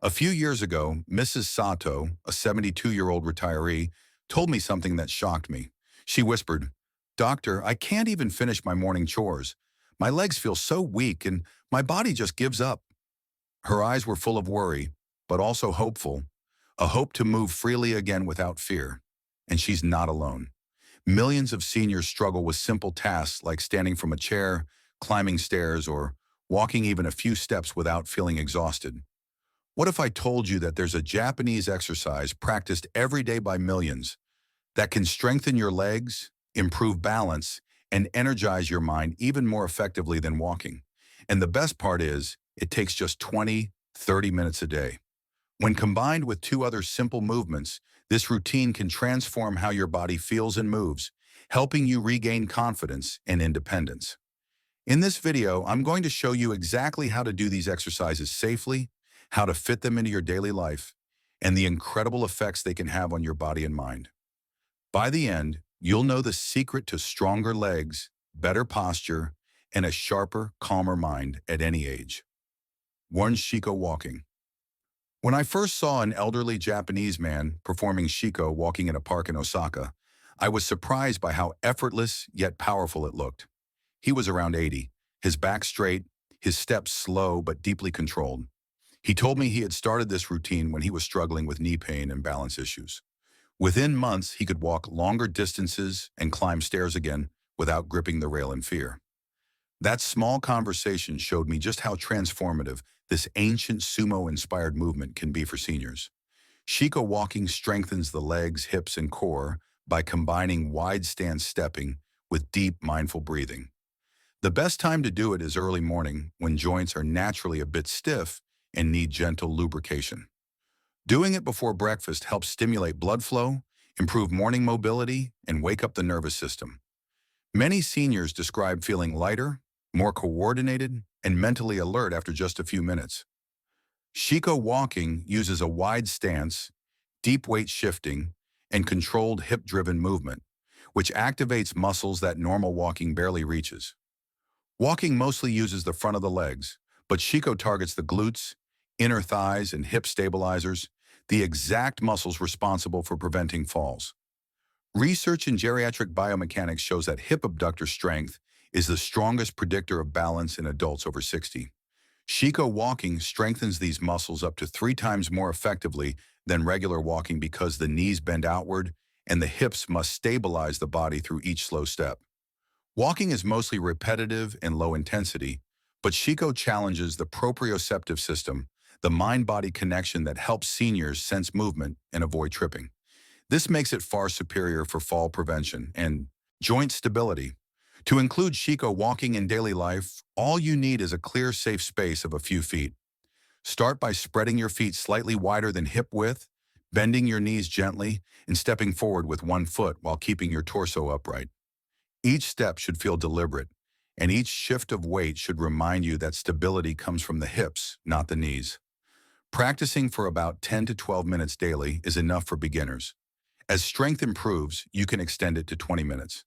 A few years ago, Mrs. Sato, a 72-year-old retiree, told me something that shocked me. She whispered, "Doctor, I can't even finish my morning chores. My legs feel so weak and my body just gives up." Her eyes were full of worry, but also hopeful, a hope to move freely again without fear. And she's not alone. Millions of seniors struggle with simple tasks like standing from a chair, climbing stairs, or walking even a few steps without feeling exhausted. What if I told you that there's a Japanese exercise practiced every day by millions that can strengthen your legs, improve balance, and energize your mind even more effectively than walking? And the best part is, it takes just 20, 30 minutes a day. When combined with two other simple movements, this routine can transform how your body feels and moves, helping you regain confidence and independence. In this video, I'm going to show you exactly how to do these exercises safely, how to fit them into your daily life, and the incredible effects they can have on your body and mind. By the end, you'll know the secret to stronger legs, better posture, and a sharper, calmer mind at any age. 1. Shiko Walking. When I first saw an elderly Japanese man performing Shiko walking in a park in Osaka, I was surprised by how effortless yet powerful it looked. He was around 80, his back straight, his steps slow but deeply controlled. He told me he had started this routine when he was struggling with knee pain and balance issues. Within months, he could walk longer distances and climb stairs again without gripping the rail in fear. That small conversation showed me just how transformative this ancient sumo-inspired movement can be for seniors. Shiko walking strengthens the legs, hips, and core by combining wide stance stepping with deep, mindful breathing. The best time to do it is early morning when joints are naturally a bit stiff and need gentle lubrication. Doing it before breakfast helps stimulate blood flow, improve morning mobility, and wake up the nervous system. Many seniors describe feeling lighter, more coordinated, and mentally alert after just a few minutes. Shiko walking uses a wide stance, deep weight shifting, and controlled hip-driven movement, which activates muscles that normal walking barely reaches. Walking mostly uses the front of the legs, but Shiko targets the glutes, inner thighs, and hip stabilizers, the exact muscles responsible for preventing falls. Research in geriatric biomechanics shows that hip abductor strength is the strongest predictor of balance in adults over 60. Shiko walking strengthens these muscles up to 3 times more effectively than regular walking because the knees bend outward and the hips must stabilize the body through each slow step. Walking is mostly repetitive and low intensity, but Shiko challenges the proprioceptive system, the mind-body connection that helps seniors sense movement and avoid tripping. This makes it far superior for fall prevention and joint stability. To include Shiko walking in daily life, all you need is a clear, safe space of a few feet. Start by spreading your feet slightly wider than hip width, bending your knees gently, and stepping forward with one foot while keeping your torso upright. Each step should feel deliberate, and each shift of weight should remind you that stability comes from the hips, not the knees. Practicing for about 10 to 12 minutes daily is enough for beginners. As strength improves, you can extend it to 20 minutes.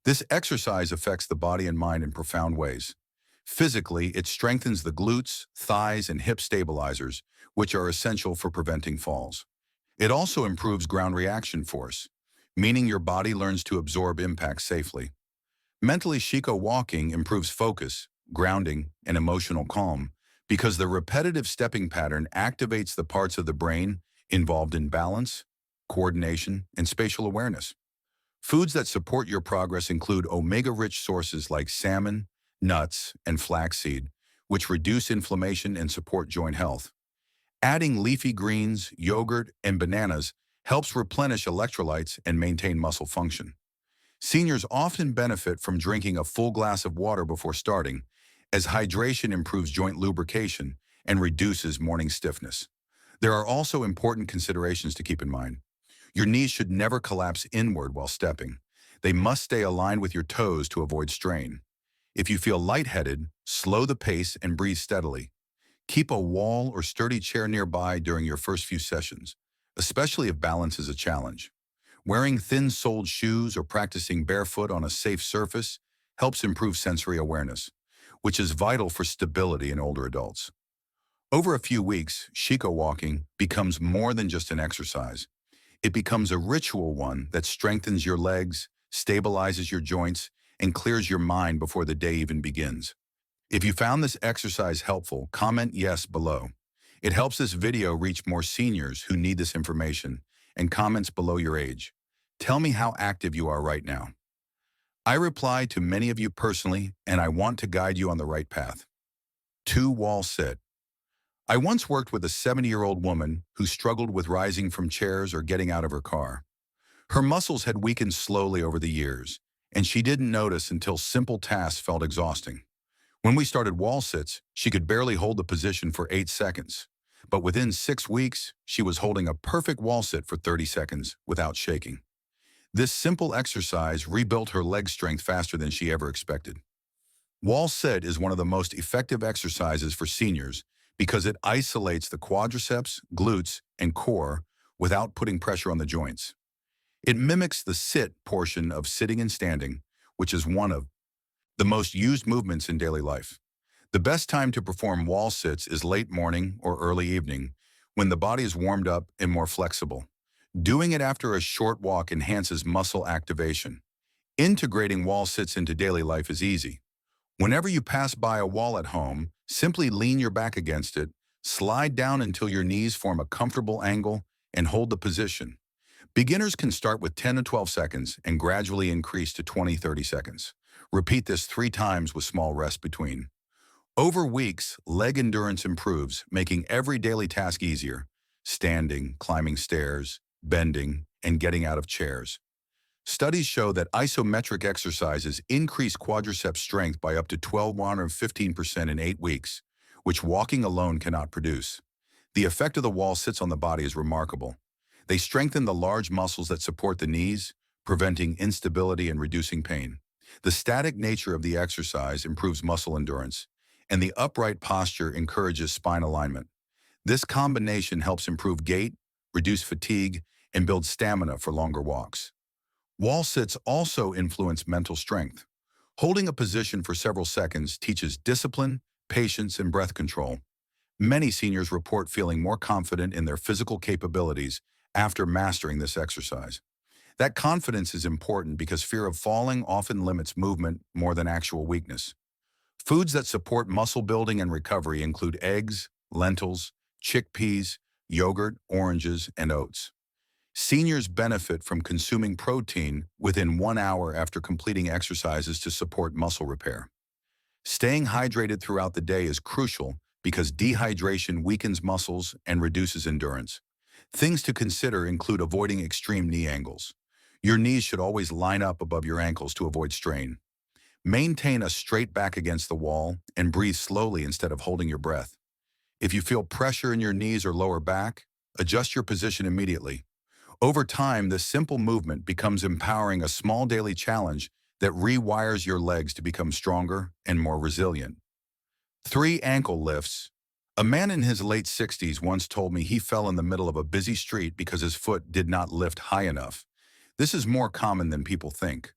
This exercise affects the body and mind in profound ways. Physically, it strengthens the glutes, thighs, and hip stabilizers, which are essential for preventing falls. It also improves ground reaction force, meaning your body learns to absorb impact safely. Mentally, Shiko walking improves focus, grounding, and emotional calm because the repetitive stepping pattern activates the parts of the brain involved in balance, coordination, and spatial awareness. Foods that support your progress include omega-rich sources like salmon, nuts, and flaxseed, which reduce inflammation and support joint health. Adding leafy greens, yogurt, and bananas helps replenish electrolytes and maintain muscle function. Seniors often benefit from drinking a full glass of water before starting, as hydration improves joint lubrication and reduces morning stiffness. There are also important considerations to keep in mind. Your knees should never collapse inward while stepping. They must stay aligned with your toes to avoid strain. If you feel lightheaded, slow the pace and breathe steadily. Keep a wall or sturdy chair nearby during your first few sessions, especially if balance is a challenge. Wearing thin-soled shoes or practicing barefoot on a safe surface helps improve sensory awareness, which is vital for stability in older adults. Over a few weeks, Shiko Walking becomes more than just an exercise. It becomes a ritual one that strengthens your legs, stabilizes your joints, and clears your mind before the day even begins. If you found this exercise helpful, comment yes below. It helps this video reach more seniors who need this information, and comments below your age. Tell me how active you are right now. I reply to many of you personally, and I want to guide you on the right path. 2. Wall sit. I once worked with a 70-year-old woman who struggled with rising from chairs or getting out of her car. Her muscles had weakened slowly over the years, and she didn't notice until simple tasks felt exhausting. When we started wall sits, she could barely hold the position for 8 seconds. But within 6 weeks, she was holding a perfect wall sit for 30 seconds without shaking. This simple exercise rebuilt her leg strength faster than she ever expected. Wall sit is one of the most effective exercises for seniors because it isolates the quadriceps, glutes, and core without putting pressure on the joints. It mimics the sit portion of sitting and standing, which is one of the most used movements in daily life. The best time to perform wall sits is late morning or early evening, when the body is warmed up and more flexible. Doing it after a short walk enhances muscle activation. Integrating wall sits into daily life is easy. Whenever you pass by a wall at home, simply lean your back against it, slide down until your knees form a comfortable angle, and hold the position. Beginners can start with 10 to 12 seconds and gradually increase to 20-30 seconds. Repeat this 3 times with small rests between. Over weeks, leg endurance improves, making every daily task easier: standing, climbing stairs, bending, and getting out of chairs. Studies show that isometric exercises increase quadriceps strength by up to 12-15% in 8 weeks, which walking alone cannot produce. The effect of the wall sits on the body is remarkable. They strengthen the large muscles that support the knees, preventing instability and reducing pain. The static nature of the exercise improves muscle endurance, and the upright posture encourages spine alignment. This combination helps improve gait, reduce fatigue, and build stamina for longer walks. Wall sits also influence mental strength. Holding a position for several seconds teaches discipline, patience, and breath control. Many seniors report feeling more confident in their physical capabilities after mastering this exercise. That confidence is important because fear of falling often limits movement more than actual weakness. Foods that support muscle building and recovery include eggs, lentils, chickpeas, yogurt, oranges, and oats. Seniors benefit from consuming protein within 1 hour after completing exercises to support muscle repair. Staying hydrated throughout the day is crucial because dehydration weakens muscles and reduces endurance. Things to consider include avoiding extreme knee angles. Your knees should always line up above your ankles to avoid strain. Maintain a straight back against the wall and breathe slowly instead of holding your breath. If you feel pressure in your knees or lower back, adjust your position immediately. Over time, this simple movement becomes empowering, a small daily challenge that rewires your legs to become stronger and more resilient. 3. Ankle lifts. A man in his late 60s once told me he fell in the middle of a busy street because his foot did not lift high enough. This is more common than people think.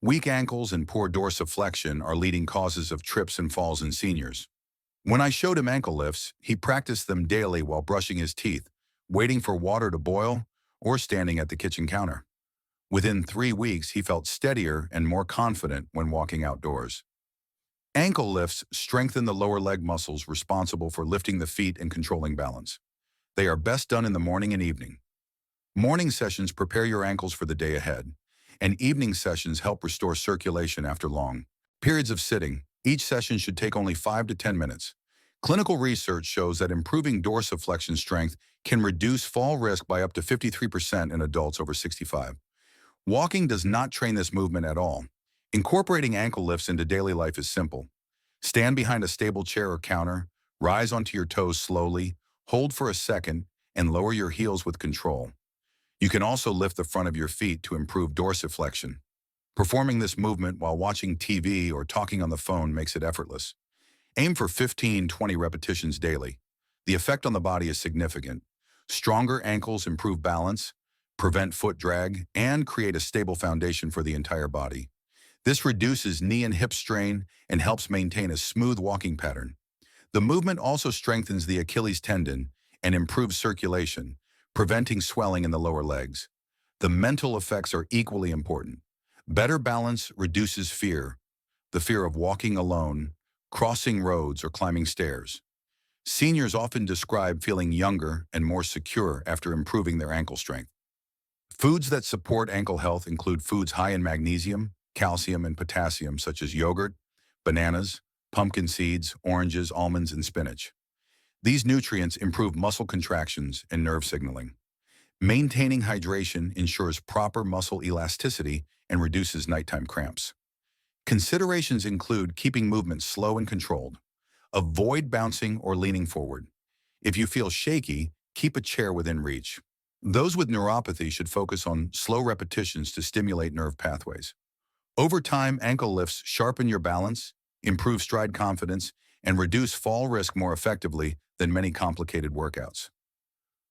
Weak ankles and poor dorsiflexion are leading causes of trips and falls in seniors. When I showed him ankle lifts, he practiced them daily while brushing his teeth, waiting for water to boil, or standing at the kitchen counter. Within 3 weeks, he felt steadier and more confident when walking outdoors. Ankle lifts strengthen the lower leg muscles responsible for lifting the feet and controlling balance. They are best done in the morning and evening. Morning sessions prepare your ankles for the day ahead, and evening sessions help restore circulation after long periods of sitting. Each session should take only 5 to 10 minutes. Clinical research shows that improving dorsiflexion strength can reduce fall risk by up to 53% in adults over 65. Walking does not train this movement at all. Incorporating ankle lifts into daily life is simple. Stand behind a stable chair or counter, rise onto your toes slowly, hold for a second, and lower your heels with control. You can also lift the front of your feet to improve dorsiflexion. Performing this movement while watching TV or talking on the phone makes it effortless. Aim for 15-20 repetitions daily. The effect on the body is significant. Stronger ankles improve balance, prevent foot drag, and create a stable foundation for the entire body. This reduces knee and hip strain and helps maintain a smooth walking pattern. The movement also strengthens the Achilles tendon and improves circulation, preventing swelling in the lower legs. The mental effects are equally important. Better balance reduces fear, the fear of walking alone, crossing roads, or climbing stairs. Seniors often describe feeling younger and more secure after improving their ankle strength. Foods that support ankle health include foods high in magnesium, calcium, and potassium, such as yogurt, bananas, pumpkin seeds, oranges, almonds, and spinach. These nutrients improve muscle contractions and nerve signaling. Maintaining hydration ensures proper muscle elasticity and reduces nighttime cramps. Considerations include keeping movement slow and controlled. Avoid bouncing or leaning forward. If you feel shaky, keep a chair within reach. Those with neuropathy should focus on slow repetitions to stimulate nerve pathways. Over time, ankle lifts sharpen your balance, improve stride confidence, and reduce fall risk more effectively than many complicated workouts.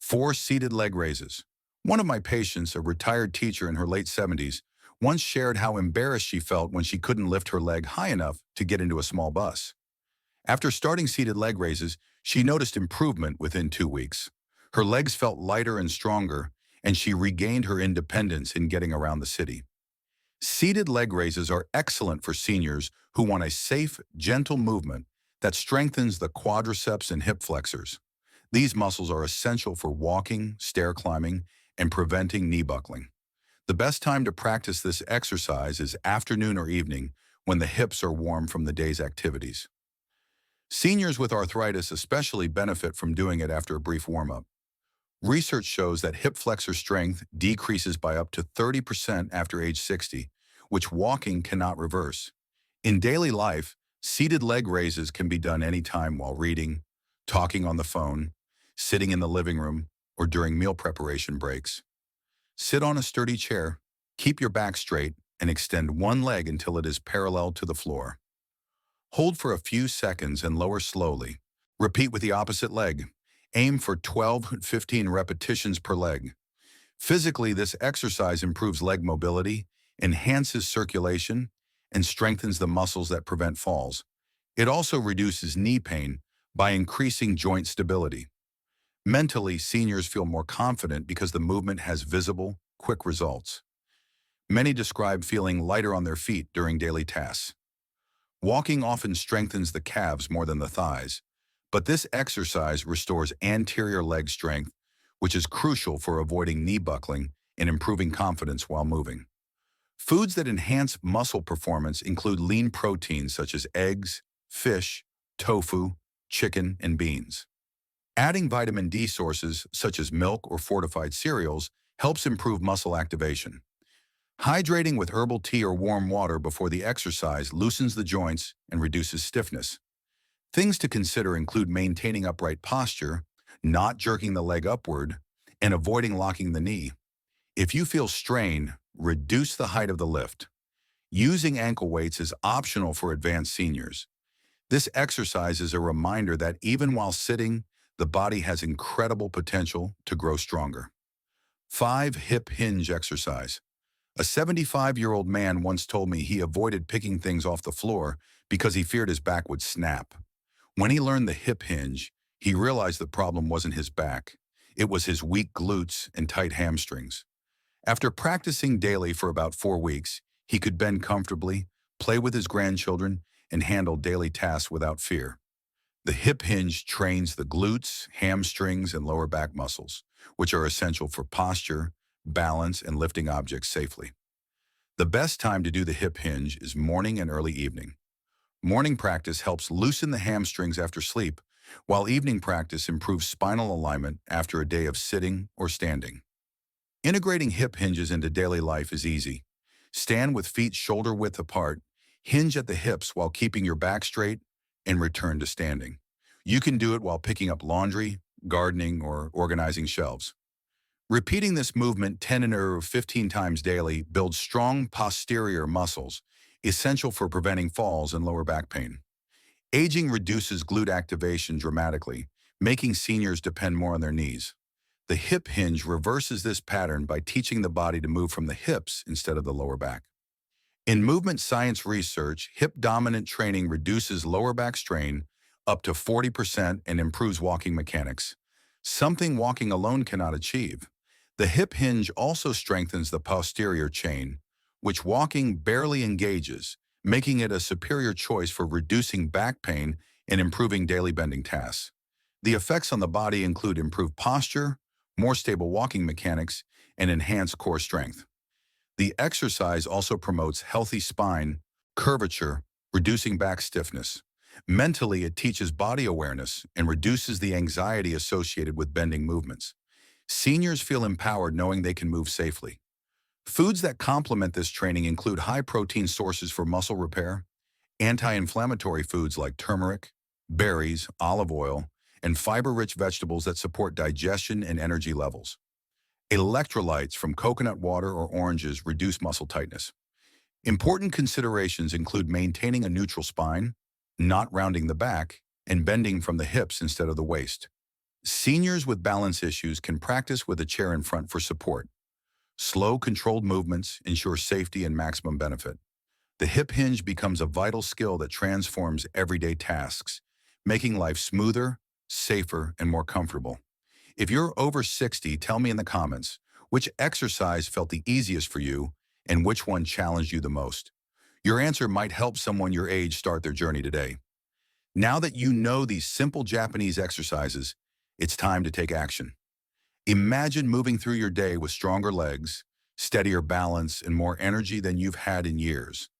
4 seated leg raises. One of my patients, a retired teacher in her late 70s, once shared how embarrassed she felt when she couldn't lift her leg high enough to get into a small bus. After starting seated leg raises, she noticed improvement within 2 weeks. Her legs felt lighter and stronger, and she regained her independence in getting around the city. Seated leg raises are excellent for seniors who want a safe, gentle movement that strengthens the quadriceps and hip flexors. These muscles are essential for walking, stair climbing, and preventing knee buckling. The best time to practice this exercise is afternoon or evening when the hips are warm from the day's activities. Seniors with arthritis especially benefit from doing it after a brief warm-up. Research shows that hip flexor strength decreases by up to 30% after age 60, which walking cannot reverse. In daily life, seated leg raises can be done anytime while reading, talking on the phone, sitting in the living room, or during meal preparation breaks. Sit on a sturdy chair, keep your back straight, and extend one leg until it is parallel to the floor. Hold for a few seconds and lower slowly. Repeat with the opposite leg. Aim for 12-15 repetitions per leg. Physically, this exercise improves leg mobility, enhances circulation, and strengthens the muscles that prevent falls. It also reduces knee pain by increasing joint stability. Mentally, seniors feel more confident because the movement has visible, quick results. Many describe feeling lighter on their feet during daily tasks. Walking often strengthens the calves more than the thighs, but this exercise restores anterior leg strength, which is crucial for avoiding knee buckling and improving confidence while moving. Foods that enhance muscle performance include lean proteins such as eggs, fish, tofu, chicken, and beans. Adding vitamin D sources such as milk or fortified cereals helps improve muscle activation. Hydrating with herbal tea or warm water before the exercise loosens the joints and reduces stiffness. Things to consider include maintaining upright posture, not jerking the leg upward, and avoiding locking the knee. If you feel strain, reduce the height of the lift. Using ankle weights is optional for advanced seniors. This exercise is a reminder that even while sitting, the body has incredible potential to grow stronger. 5. Hip Hinge Exercise. A 75-year-old man once told me he avoided picking things off the floor because he feared his back would snap. When he learned the hip hinge, he realized the problem wasn't his back. It was his weak glutes and tight hamstrings. After practicing daily for about 4 weeks, he could bend comfortably, play with his grandchildren, and handle daily tasks without fear. The hip hinge trains the glutes, hamstrings, and lower back muscles, which are essential for posture, balance, and lifting objects safely. The best time to do the hip hinge is morning and early evening. Morning practice helps loosen the hamstrings after sleep, while evening practice improves spinal alignment after a day of sitting or standing. Integrating hip hinges into daily life is easy. Stand with feet shoulder width apart, hinge at the hips while keeping your back straight, and return to standing. You can do it while picking up laundry, gardening, or organizing shelves. Repeating this movement 10 or 15 times daily builds strong posterior muscles, essential for preventing falls and lower back pain. Aging reduces glute activation dramatically, making seniors depend more on their knees. The hip hinge reverses this pattern by teaching the body to move from the hips instead of the lower back. In movement science research, hip-dominant training reduces lower back strain, up to 40%, and improves walking mechanics, something walking alone cannot achieve. The hip hinge also strengthens the posterior chain, which walking barely engages, making it a superior choice for reducing back pain and improving daily bending tasks. The effects on the body include improved posture, more stable walking mechanics, and enhanced core strength. The exercise also promotes healthy spine curvature, reducing back stiffness. Mentally, it teaches body awareness and reduces the anxiety associated with bending movements. Seniors feel empowered knowing they can move safely. Foods that complement this training include high-protein sources for muscle repair, anti-inflammatory foods like turmeric, berries, olive oil, and fiber-rich vegetables that support digestion and energy levels. Electrolytes from coconut water or oranges reduce muscle tightness. Important considerations include maintaining a neutral spine, not rounding the back, and bending from the hips instead of the waist. Seniors with balance issues can practice with a chair in front for support. Slow, controlled movements ensure safety and maximum benefit. The hip hinge becomes a vital skill that transforms everyday tasks, making life smoother, safer, and more comfortable. If you're over 60, tell me in the comments which exercise felt the easiest for you and which one challenged you the most. Your answer might help someone your age start their journey today. Now that you know these simple Japanese exercises, it's time to take action. Imagine moving through your day with stronger legs, steadier balance, and more energy than you've had in years.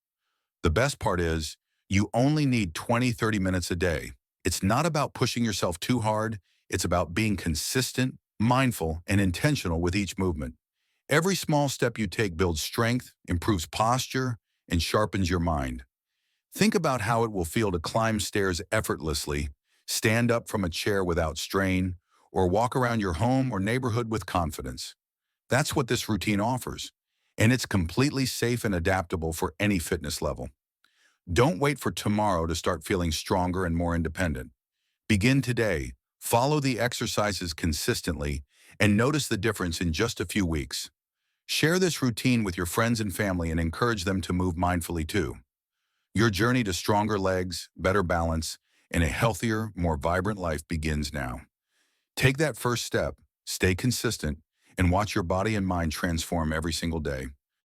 The best part is, you only need 20-30 minutes a day. It's not about pushing yourself too hard, it's about being consistent, mindful, and intentional with each movement. Every small step you take builds strength, improves posture, and sharpens your mind. Think about how it will feel to climb stairs effortlessly, stand up from a chair without strain, or walk around your home or neighborhood with confidence. That's what this routine offers, and it's completely safe and adaptable for any fitness level. Don't wait for tomorrow to start feeling stronger and more independent. Begin today, follow the exercises consistently, and notice the difference in just a few weeks. Share this routine with your friends and family and encourage them to move mindfully too. Your journey to stronger legs, better balance, and a healthier, more vibrant life begins now. Take that first step, stay consistent, and watch your body and mind transform every single day.